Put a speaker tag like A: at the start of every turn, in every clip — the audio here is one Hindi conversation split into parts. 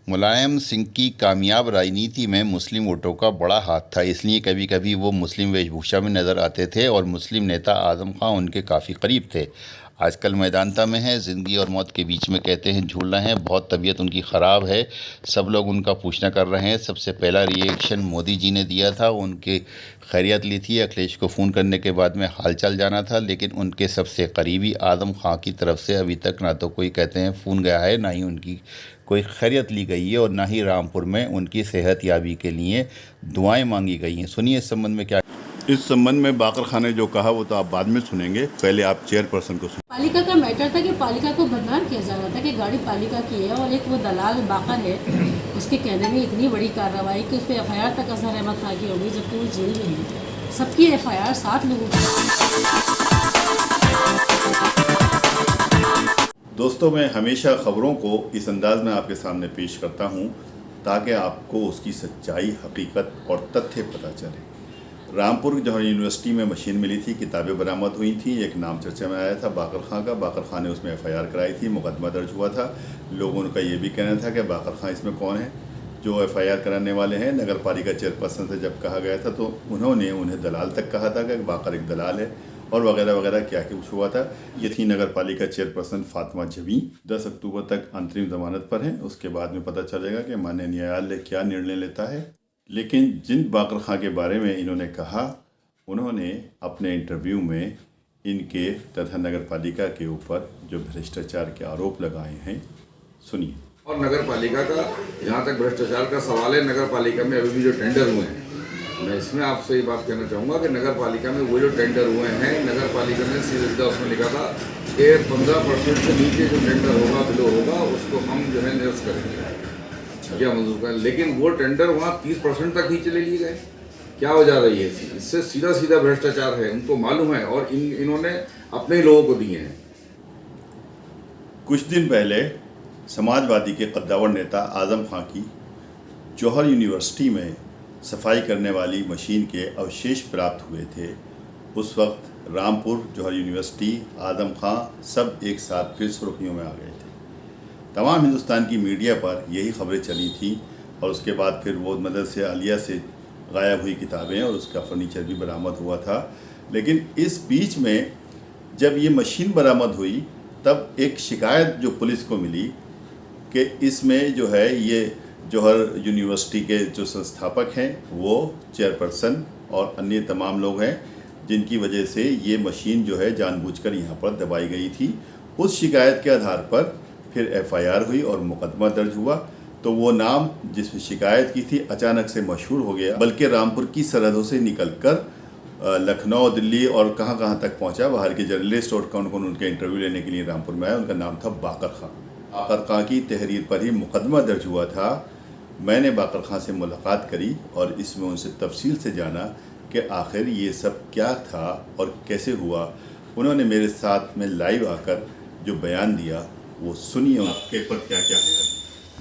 A: मुलायम सिंह की कामयाब राजनीति में मुस्लिम वोटों का बड़ा हाथ था, इसलिए कभी कभी वो मुस्लिम वेशभूषा में नज़र आते थे और मुस्लिम नेता आज़म खां उनके काफ़ी करीब थे। आजकल मैदानता में हैं, ज़िंदगी और मौत के बीच में कहते हैं झूल रहे हैं। बहुत तबीयत उनकी ख़राब है, सब लोग उनका पूछना कर रहे हैं। सबसे पहला रिएक्शन मोदी जी ने दिया था, उनकी खैरियत ली थी। अखिलेश को फ़ोन करने के बाद में हालचाल जाना था, लेकिन उनके सबसे करीबी आज़म खां की तरफ से अभी तक ना तो कोई कहते हैं फ़ोन गया है, ना ही उनकी कोई खैरियत ली गई है और ना ही रामपुर में उनकी सेहत याबी के लिए दुआएं मांगी गई हैं। सुनिए इस संबंध में क्या। इस संबंध में बाकर खान ने जो कहा वो तो आप बाद में सुनेंगे, पहले आप चेयरपर्सन को सुनिए।
B: पालिका का मैटर था कि पालिका को बदनाम किया जा रहा था कि गाड़ी पालिका की है और एक वो दलाल बाकर है, उसके कहने में इतनी बड़ी कार्रवाई कि उस पर एफआईआर तक अजहर अहमद खां की होगी, जबकि वो जेल में है। सबकी एफआईआर 7 लोगों की।
A: दोस्तों, मैं हमेशा खबरों को इस अंदाज में आपके सामने पेश करता हूं ताकि आपको उसकी सच्चाई, हकीकत और तथ्य पता चले। रामपुर जौहर यूनिवर्सिटी में मशीन मिली थी, किताबें बरामद हुई थी, एक नाम चर्चा में आया था बाकर खां का। बाकर खां ने उसमें एफआईआर कराई थी, मुकदमा दर्ज हुआ था। लोगों का ये भी कहना था कि बाकर खां इसमें कौन है, जो एफआईआर कराने वाले हैं। नगर पालिका चेयरपर्सन से जब कहा गया था तो उन्होंने उन्हें दलाल तक कहा था कि बाकर एक दलाल है और वगैरह वगैरह क्या कुछ हुआ था। ये थी नगर पालिका चेयरपर्सन फातिमा जबीं। 10 अक्टूबर तक अंतरिम जमानत पर हैं, उसके बाद में पता चलेगा कि माननीय न्यायालय क्या निर्णय लेता है। लेकिन जिन बाकर खां के बारे में इन्होंने कहा, उन्होंने अपने इंटरव्यू में इनके तथा नगर पालिका के ऊपर जो भ्रष्टाचार के आरोप लगाए हैं, सुनिए।
C: और नगर पालिका का जहाँ तक भ्रष्टाचार का सवाल है, नगर पालिका में अभी भी जो टेंडर हुए हैं, मैं इसमें आपसे ये बात कहना चाहूँगा कि नगर पालिका में वो जो टेंडर हुए हैं, नगर पालिका ने सीधा उसमें लिखा था कि 15% से नीचे जो टेंडर होगा, बिलो होगा, उसको हम जो है निरस्त करेंगे या मंजूर करें। लेकिन वो टेंडर वहाँ 30% तक ही चले लिए गए। क्या वजह रही है? इससे सीधा सीधा भ्रष्टाचार है, उनको मालूम है और इन्होंने अपने ही लोगों को दिए हैं।
A: कुछ दिन पहले समाजवादी के कद्दावर नेता आज़म खां की जौहर यूनिवर्सिटी में सफाई करने वाली मशीन के अवशेष प्राप्त हुए थे। उस वक्त रामपुर, जौहर यूनिवर्सिटी, आज़म खां सब एक साथ फिर सुर्खियों में आ गए थे। तमाम हिंदुस्तान की मीडिया पर यही खबरें चली थी और उसके बाद फिर वो मदरसे आलिया से गायब हुई किताबें और उसका फर्नीचर भी बरामद हुआ था। लेकिन इस बीच में जब ये मशीन बरामद हुई तब एक शिकायत जो पुलिस को मिली कि इसमें जो है ये जौहर यूनिवर्सिटी के जो संस्थापक हैं वो चेयरपर्सन और अन्य तमाम लोग हैं, जिनकी वजह से ये मशीन जो है जानबूझकर यहाँ पर दबाई गई थी। उस शिकायत के आधार पर फिर एफआईआर हुई और मुकदमा दर्ज हुआ। तो वो नाम जिसमें शिकायत की थी अचानक से मशहूर हो गया, बल्कि रामपुर की सरहदों से निकलकर लखनऊ, दिल्ली और कहाँ कहाँ तक पहुँचा। बाहर के जर्नलिस्ट और कौन कौन उनके इंटरव्यू लेने के लिए रामपुर में आया, उनका नाम था बाकर खां। बाकर खां की तहरीर पर ही मुकदमा दर्ज हुआ था। मैंने बाकर खां से मुलाकात करी और इसमें उनसे तफसील से जाना कि आखिर ये सब क्या था और कैसे हुआ। उन्होंने मेरे साथ में लाइव आकर जो बयान दिया वो सुनिए। आपके पर क्या क्या है?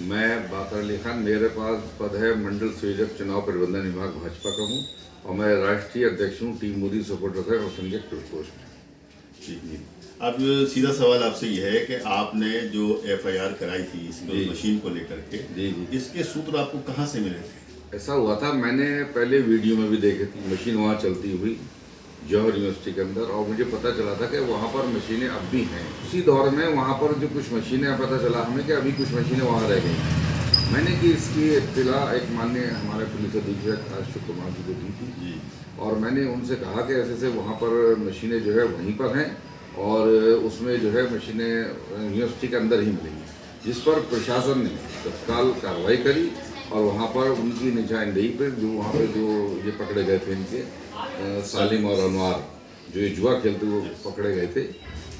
C: मैं बाकर अली खान, मेरे पास पद है मंडल संयोजक चुनाव प्रबंधन विभाग भाजपा का हूँ और मैं राष्ट्रीय अध्यक्ष हूँ टीम मोदी सपोर्टर है और संजय पोस्ट।
A: जी। अब सीधा सवाल आपसे यह है कि आपने जो एफआईआर कराई थी इस मशीन को लेकर के,
C: जी,
A: इसके सूत्र आपको कहाँ से मिले थे?
C: ऐसा हुआ था, मैंने पहले वीडियो में भी देखी थी मशीन वहाँ चलती हुई जौहर यूनिवर्सिटी के अंदर, और मुझे पता चला था कि वहाँ पर मशीनें अब भी हैं। उसी दौर में वहाँ पर जो कुछ मशीनें, पता चला हमें कि अभी कुछ मशीनें वहाँ रह गई। मैंने कि इसकी इत्तला एक माननीय हमारे पुलिस अधीक्षक अशोक कुमार जी को दी थी और मैंने उनसे कहा कि ऐसे से वहाँ पर मशीनें जो है वहीं पर हैं और उसमें जो है मशीनें यूनिवर्सिटी के अंदर ही मिलेंगी, जिस पर प्रशासन ने तत्काल कार्रवाई करी और वहाँ पर उनकी निशानदेही पर जो वहाँ पर जो ये पकड़े गए थे, इनके सालिम और अनवार जो ये जुआ खेलते हुए पकड़े गए थे,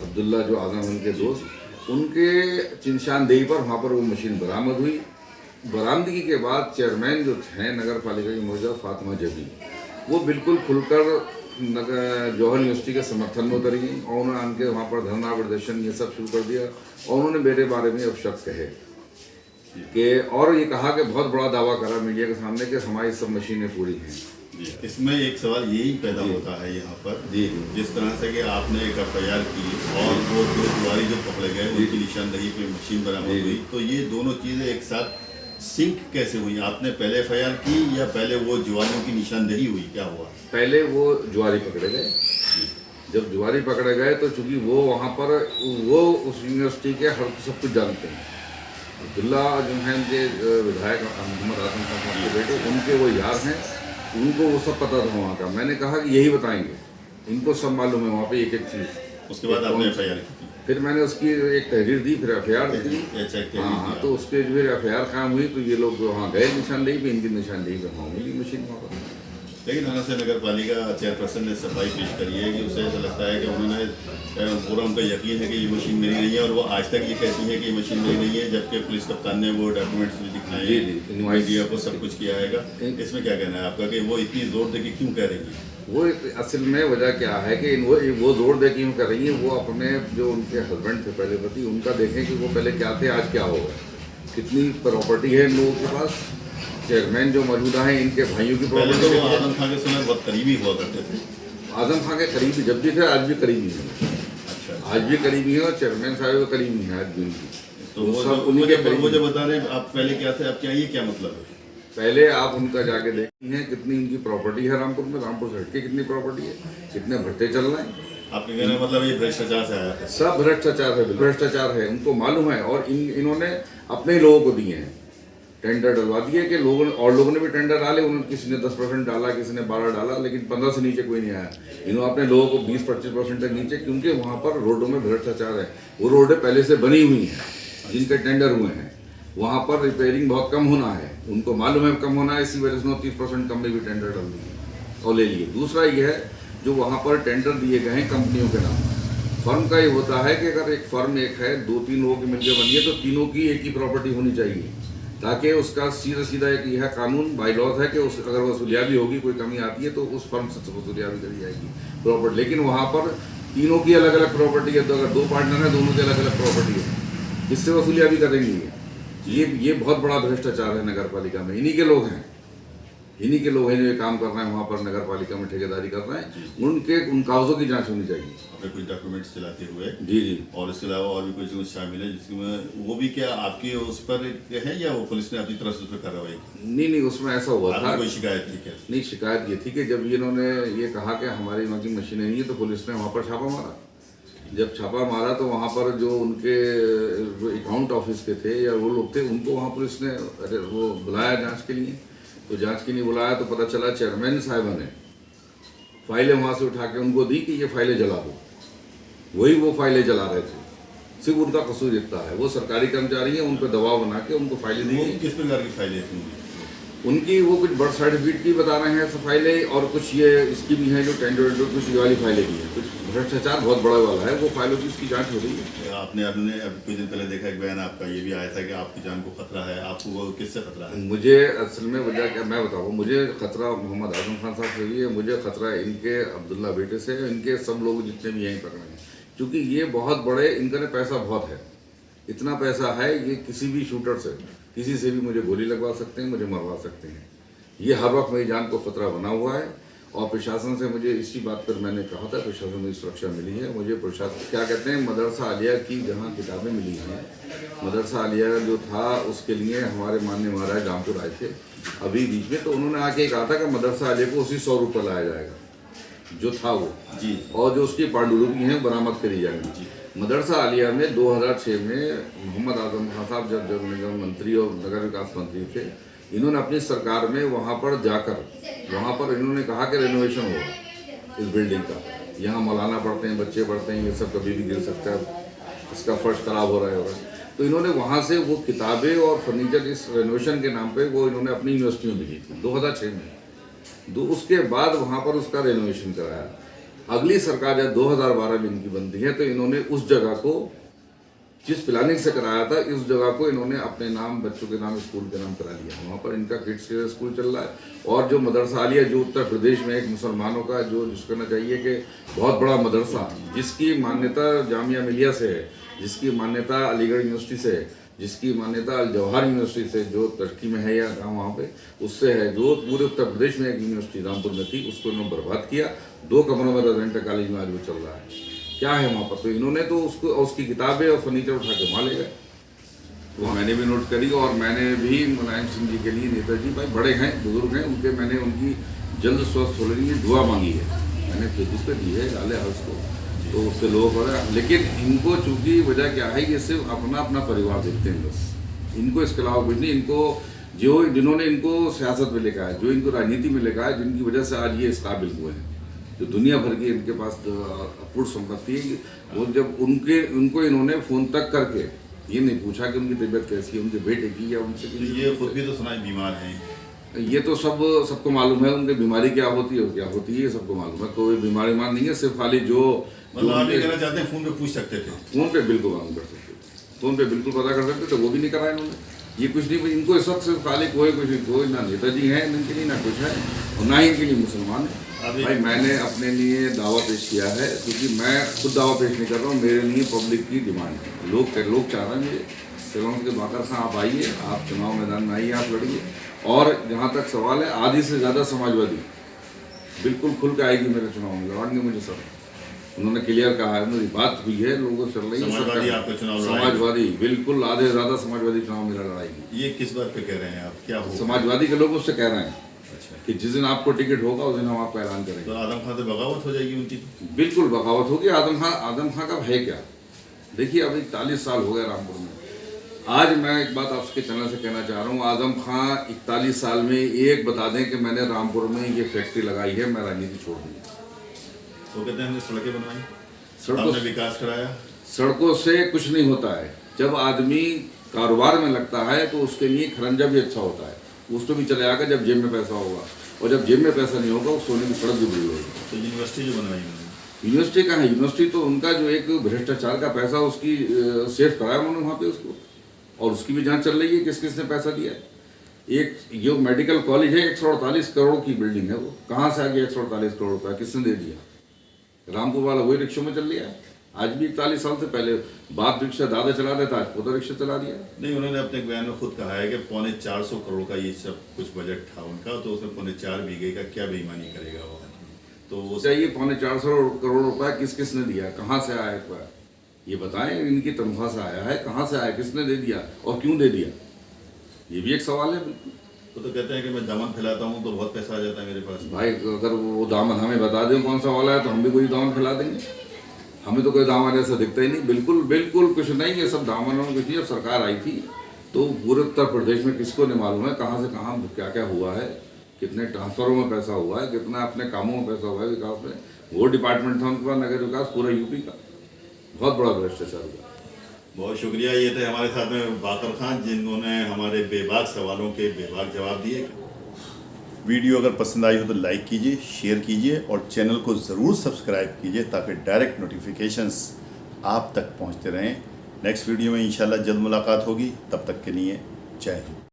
C: अब्दुल्ला जो आदम उनके दोस्त, उनके निशानदेही पर वहाँ पर वो मशीन बरामद हुई। बरामदगी के बाद चेयरमैन जो हैं नगर पालिका की मौजूदा फातिमा जबीं, वो बिल्कुल खुलकर जौहर यूनिवर्सिटी के समर्थन में उतरी और उन्होंने उनके वहाँ पर धरना प्रदर्शन ये सब शुरू कर दिया और उन्होंने मेरे बारे में अपशब्द कहे कि और ये कहा कि बहुत बड़ा दावा करा मीडिया के सामने कि हमारी सब मशीनें पूरी हैं।
A: इसमें एक सवाल यही पैदा होता है यहाँ पर, जिस तरह से कि आपने एक एफआईआर की और वो दो जुआरी जो पकड़े गए उनकी निशानदेही पे मशीन बरामद हुई, तो ये दोनों चीज़ें एक साथ सिंक कैसे हुई? आपने पहले एफआईआर की या पहले वो जुआरियों की निशानदेही हुई, क्या हुआ?
C: पहले वो जुआरी पकड़े गए। जब जुआरी पकड़े गए तो चूंकि वो वहाँ पर वो उस यूनिवर्सिटी के हर सब कुछ जानते हैं। अब्दुल्ला जो हैं उनके विधायक मोहम्मद आजम खान के बेटे, उनके वो यार हैं, उनको वो सब पता था वहाँ का। मैंने कहा कि यही बताएंगे, इनको सब मालूम है वहाँ पे एक एक चीज़।
A: उसके बाद आपने एफआईआर की थी?
C: फिर मैंने उसकी एक तहरीर दी, फिर एफआईआर दी। हाँ, तो उसके जो एफआईआर काम हुई तो ये लोग वहाँ गए निशानदेही पे, इनकी निशानदेही पे वहाँ मिली मशीन वहाँ पर।
A: लेकिन थाना से नगर पालिका चेयरपर्सन ने सफाई पेश करी है कि उसे ऐसा लगता है कि उन्होंने पूरा उनका यकीन है कि ये मशीन मेरी नहीं है, और वो आज तक ये कहती है कि ये मशीन मेरी नहीं है, जबकि पुलिस कप्तान ने वो डॉक्यूमेंट्स भी दिखाए, मीडिया को सब कुछ किया है। इसमें क्या कहना है आपका कि वो इतनी जोर दे के क्यों कह रही है?
C: वो असल में वजह क्या है कि वो जोर दे के यूँ कर रही है, वो अपने जो उनके हस्बैंड थे पहले पति, उनका देखें कि वो पहले क्या थे, आज क्या होगा, कितनी प्रॉपर्टी है इन लोगों के पास, चेयरमैन जो मौजूदा हैं इनके भाइयों की प्रॉपर्टी।
A: तो आजम खान के समय बहुत करीबी हुआ करते थे।
C: आजम खान के करीबी जब भी थे, आज भी करीबी हैं।
A: अच्छा,
C: आज भी करीबी हैं और चेयरमैन साहब के करीबी हैं आज भी उनकी।
A: तो वो जो बता रहे हैं आप पहले क्या थे, अब क्या, ये क्या मतलब है?
C: पहले आप उनका जाके देखती हैं कितनी उनकी प्रॉपर्टी है रामपुर में, रामपुर से हटके कितनी प्रॉपर्टी है, कितने भट्टे चल रहे हैं।
A: आपके कहने का मतलब ये भ्रष्टाचार से आया था?
C: सब भ्रष्टाचार है, भ्रष्टाचार है, उनको मालूम है। और इन्होंने अपने ही लोगों को दिए हैं, टेंडर डलवा दिए कि लोगों ने भी टेंडर डाले, उन्होंने किसी ने 10% डाला, किसी ने 12 डाला, लेकिन 15 से नीचे कोई नहीं आया। इन्होंने अपने लोगों को 20-25% तक नीचे, क्योंकि वहाँ पर रोडों में भ्रष्टाचार है। वो रोडें पहले से बनी हुई हैं जिनके टेंडर हुए हैं, वहाँ पर रिपेयरिंग बहुत कम होना है, उनको मालूम है कम होना है, इसी वजह से 30% कम में भी टेंडर डाल दिए और ले लिए। दूसरा ये है जो वहाँ पर टेंडर दिए गए हैं कंपनियों के नाम, फर्म का ये होता है कि अगर एक फर्म एक है, 2-3 लोगों की मिलकर बनी है, तो तीनों की एक ही प्रॉपर्टी होनी चाहिए, ताकि उसका सीधा एक यह कानून बाई लॉज है कि उस अगर वसूलियाबी होगी, कोई कमी आती है तो उस फर्म से वसूलियाबी करी जाएगी प्रॉपर्टी। लेकिन वहाँ पर तीनों की अलग अलग प्रॉपर्टी है, तो अगर 2 पार्टनर हैं, दोनों की अलग अलग प्रॉपर्टी है, इससे वसूलियाबी करेंगे। ये बहुत बड़ा भ्रष्टाचार है नगर पालिका में। इन्हीं के लोग हैं जो ये काम कर रहे हैं वहाँ पर नगर पालिका में, ठेकेदारी कर रहे हैं। उन कागजों की जांच होनी चाहिए।
A: आपने कुछ डॉक्यूमेंट्स चलाते हुए?
C: जी।
A: और इसके अलावा और भी कुछ शामिल है जिसमें वो भी क्या आपकी उस पर है, या वो पुलिस ने अपनी तरफ से उस पर कार्रवाई की?
C: नहीं, उसमें ऐसा हुआ था।
A: कोई शिकायत थी क्या?
C: नहीं, शिकायत ये थी कि जब इन्होंने ये कहा कि हमारी वहाँ की मशीनें नहीं है, तो पुलिस ने वहाँ पर छापा मारा। जब छापा मारा तो वहाँ पर जो उनके अकाउंट ऑफिस के थे या वो लोग थे, उनको वहाँ पुलिस ने वो बुलाया जांच के लिए। तो जांच के लिए बुलाया तो पता चला चेयरमैन साहिबा ने फाइलें वहाँ से उठा के उनको दी कि ये फाइलें जला दो। वही वो फाइलें जला रहे थे, सिर्फ उनका कसूर इतना है। वो सरकारी कर्मचारी हैं, उन पर दबाव बना के उनको फाइलें दी गई।
A: किस प्रकार की फाइलें थी
C: उनकी? वो कुछ बर्थ सर्टिफिकेट की बता रहे हैं फाइलें, और कुछ ये इसकी भी है जो टेंडर कुछ ये वाली फाइलें भी हैं। कुछ भ्रष्टाचार बहुत बड़ा वाला है, वो फाइलों की इसकी जांच हो रही है।
A: आपने अभी कुछ दिन पहले देखा एक बयान आपका ये भी आया था कि आपकी जान को खतरा है, आपको वो किससे खतरा है?
C: मुझे असल में वजह क्या मैं बताऊँ, मुझे खतरा मोहम्मद आजम खान साहब से भी है, मुझे खतरा इनके अब्दुल्ला बेटे से, इनके सब लोग जितने भी यहीं पकड़े हैं, क्योंकि ये बहुत बड़े, इनका पैसा बहुत है। इतना पैसा है ये किसी भी शूटर से, किसी से भी मुझे गोली लगवा सकते हैं, मुझे मरवा सकते हैं। ये हर वक्त मेरी जान को खतरा बना हुआ है। और प्रशासन से मुझे इसी बात पर मैंने कहा था, प्रशासन में सुरक्षा मिली है मुझे। प्रशासन क्या कहते हैं, मदरसा आलिया की जहाँ किताबें मिली हैं, मदरसा आलिया जो था उसके लिए हमारे माननीय महाराज रामपुर आए थे अभी बीच में, तो उन्होंने आके कहा था कि मदरसा आलिया को उसी 100 रुपये लाया जाएगा जो था वो जी, और जो उसकी पांडुलिपि हैं बरामद करी जाएंगी जी। मदरसा आलिया में 2006 में मोहम्मद आजम खान साहब जब जल निगम मंत्री और नगर विकास मंत्री थे, इन्होंने अपनी सरकार में वहाँ पर जाकर वहाँ पर इन्होंने कहा कि रेनोवेशन होगा इस बिल्डिंग का, यहाँ मौलाना पढ़ते हैं, बच्चे पढ़ते हैं, ये सब कभी भी गिर सकता है, इसका फर्श खराब हो रहा है। तो इन्होंने वहाँ से वो किताबें और फर्नीचर इस रेनोवेशन के नाम पे वो इन्होंने अपनी यूनिवर्सिटी में भेजी थी 2006 में। उसके बाद वहाँ पर उसका रेनोवेशन कराया। अगली सरकार जब 2012 में इनकी बनती है, तो इन्होंने उस जगह को जिस प्लानिंग से कराया था, इस जगह को इन्होंने अपने नाम, बच्चों के नाम, स्कूल के नाम करा लिया। वहाँ पर इनका किड्स के स्कूल चल रहा है। और जो मदरसा आलिया जो उत्तर प्रदेश में एक मुसलमानों का जो जिसको कहना चाहिए कि बहुत बड़ा मदरसा, जिसकी मान्यता जामिया मिलिया से है, जिसकी मान्यता अलीगढ़ यूनिवर्सिटी से है, जिसकी मान्यता अल जवाहर यूनिवर्सिटी से जो टर्की में है या वहाँ पे उससे है, जो पूरे उत्तर प्रदेश में एक यूनिवर्सिटी रामपुर में थी, उसको इन्होंने बर्बाद किया। 2 कमरों में रेजिडेंटल कॉलेज में आज वो चल रहा है। क्या है वहाँ पर? तो इन्होंने तो उसको उसकी किताबें और फर्नीचर उठा के वहाँ ले गए। वो मैंने भी नोट करी और मैंने भी मुलायम सिंह जी के लिए, नेताजी भाई बड़े हैं, बुजुर्ग हैं, मैंने उनकी जल्द स्वस्थ होने के लिए दुआ मांगी है। मैंने फेसबुक पे दी है, डाले है उसको, तो उससे लोग हो रहे हैं। लेकिन इनको चूंकि वजह क्या है, ये सिर्फ अपना परिवार देखते हैं बस, इनको इसके अलावा कुछ नहीं। इनको जिन्होंने इनको सियासत में लेकर आया, जो इनको राजनीति में लेकर आया, जिनकी वजह से आज ये इस काबिल हुए हैं, जो दुनिया भर की इनके पास अपूर्ण संपत्ति है, वो जब उनको इन्होंने फ़ोन तक करके ये नहीं पूछा कि उनकी तबीयत कैसी है, उनके बेटे की या उनसे
A: तो ये खुद भी तो सुना है बीमार हैं।
C: ये तो सबको मालूम है, उनकी बीमारी क्या होती है, क्या होती है, ये सबको मालूम है। कोई बीमारी मान नहीं है, सिर्फ खाली जो
A: मतलब आप ये कहना चाहते हैं फ़ोन पे पूछ सकते थे?
C: फ़ोन पे बिल्कुल मालूम कर सकते थे, फ़ोन पे बिल्कुल पता कर सकते थे, वो भी नहीं कराया इन्होंने। ये कुछ नहीं, इनको इस वक्त सिर्फ खाली कोई ना नेताजी हैं इनके लिए, ना कुछ है, और ना ही इनके लिए मुसलमान है। भाई मैंने अपने लिए दावा पेश किया है, क्योंकि मैं खुद दावा पेश नहीं कर रहा हूँ, मेरे लिए पब्लिक की डिमांड है। लोग चाह रहे हैं मुझे चलो के बाकर खां आप आइए, आप चुनाव मैदान में आइए, आप लड़िए। और जहाँ तक सवाल है, आधी से ज़्यादा समाजवादी बिल्कुल खुल के आएगी मेरे चुनाव में, लड़ाएंगे मुझे सब। उन्होंने क्लियर कहा है, मेरी बात हुई है, लोगों से चल रही है समाजवादी, बिल्कुल आधे से ज़्यादा समाजवादी चुनाव में लड़ाएगी।
A: ये किस बात पे कह रहे हैं आप, क्या हो?
C: समाजवादी के लोग उससे कह रहे हैं कि जिस दिन आपको टिकट होगा उस दिन हम आपका ऐलान करेंगे।
A: तो आदम खां से बगावत हो जाएगी उनकी?
C: बिल्कुल बगावत होगी। आदम खां का भय क्या? देखिए अब 41 साल हो गए रामपुर में। आज मैं एक बात आपके चैनल से कहना चाह रहा हूँ, आदम खां 41 साल में एक बता दें कि मैंने रामपुर में ये फैक्ट्री लगाई है, मैं राजनीति छोड़ दूँगी।
A: तो कहते हैं हमने सड़कें बनवाई,
C: सड़कों
A: हमने विकास कराया।
C: सड़कों से कुछ नहीं होता है। जब आदमी कारोबार में लगता है तो उसके लिए खरंजा भी अच्छा होता है, उसको भी चले आएगा जब जेब में पैसा होगा, और जब जेब में पैसा नहीं होगा उस सोने की सड़क भी बुरी होगी।
A: तो यूनिवर्सिटी जो बनवाई उन्होंने,
C: यूनिवर्सिटी का है, यूनिवर्सिटी तो उनका जो एक भ्रष्टाचार का पैसा उसकी सेव कराया उन्होंने वहाँ पे उसको, और उसकी भी जांच चल रही है किस किसने पैसा दिया है। एक जो मेडिकल कॉलेज है 148 करोड़ की बिल्डिंग है, वो कहाँ से आ गया 148 करोड़ रुपया, किसने दे दिया? रामपुर वाला वही रिक्शों में चल लिया है। आज भी 41 साल से पहले बाप रिक्शा दादा चला रहे था, आज पोता रिक्शा चला दिया।
A: नहीं, उन्होंने अपने बयान में खुद कहा है कि 425 करोड़ का ये सब कुछ बजट था उनका, तो उसमें 4.25 बीघे का क्या बेईमानी करेगा वो आदमी? तो
C: चाहिए 425 करोड़ रुपया किस किसने दिया, कहाँ से आया रुपया, ये बताएं। इनकी तनख्वाह से आया है, कहाँ से आया, किसने दे दिया और क्यों दे दिया, ये भी एक सवाल है।
A: तो कहते हैं कि मैं दामन फैलाता हूँ तो बहुत पैसा आ जाता है मेरे पास।
C: भाई अगर वो दामन हमें बता दें कौन सा वाला है तो हम भी कोई दामन फैला देंगे। हमें तो कोई दामन ऐसा दिखता ही नहीं, बिल्कुल कुछ नहीं। ये सब दामनों की थी। जब सरकार आई थी तो पूरे उत्तर प्रदेश में किसको नहीं मालूम है कहाँ से कहाँ क्या क्या हुआ है, कितने ट्रांसफरों में पैसा हुआ है, कितना अपने कामों में पैसा हुआ है विकास में। वो डिपार्टमेंट था उनके पास, नगर विकास पूरा यूपी का, बहुत बड़ा भ्रष्टाचार हुआ।
A: बहुत शुक्रिया। ये थे हमारे साथ में बाकर खां, जिन्होंने हमारे बेबाक सवालों के बेबाक जवाब दिए। वीडियो अगर पसंद आई हो तो लाइक कीजिए, शेयर कीजिए और चैनल को ज़रूर सब्सक्राइब कीजिए ताकि डायरेक्ट नोटिफिकेशंस आप तक पहुंचते रहें। नेक्स्ट वीडियो में इंशाल्लाह जल्द मुलाकात होगी, तब तक के लिए जय हिंद।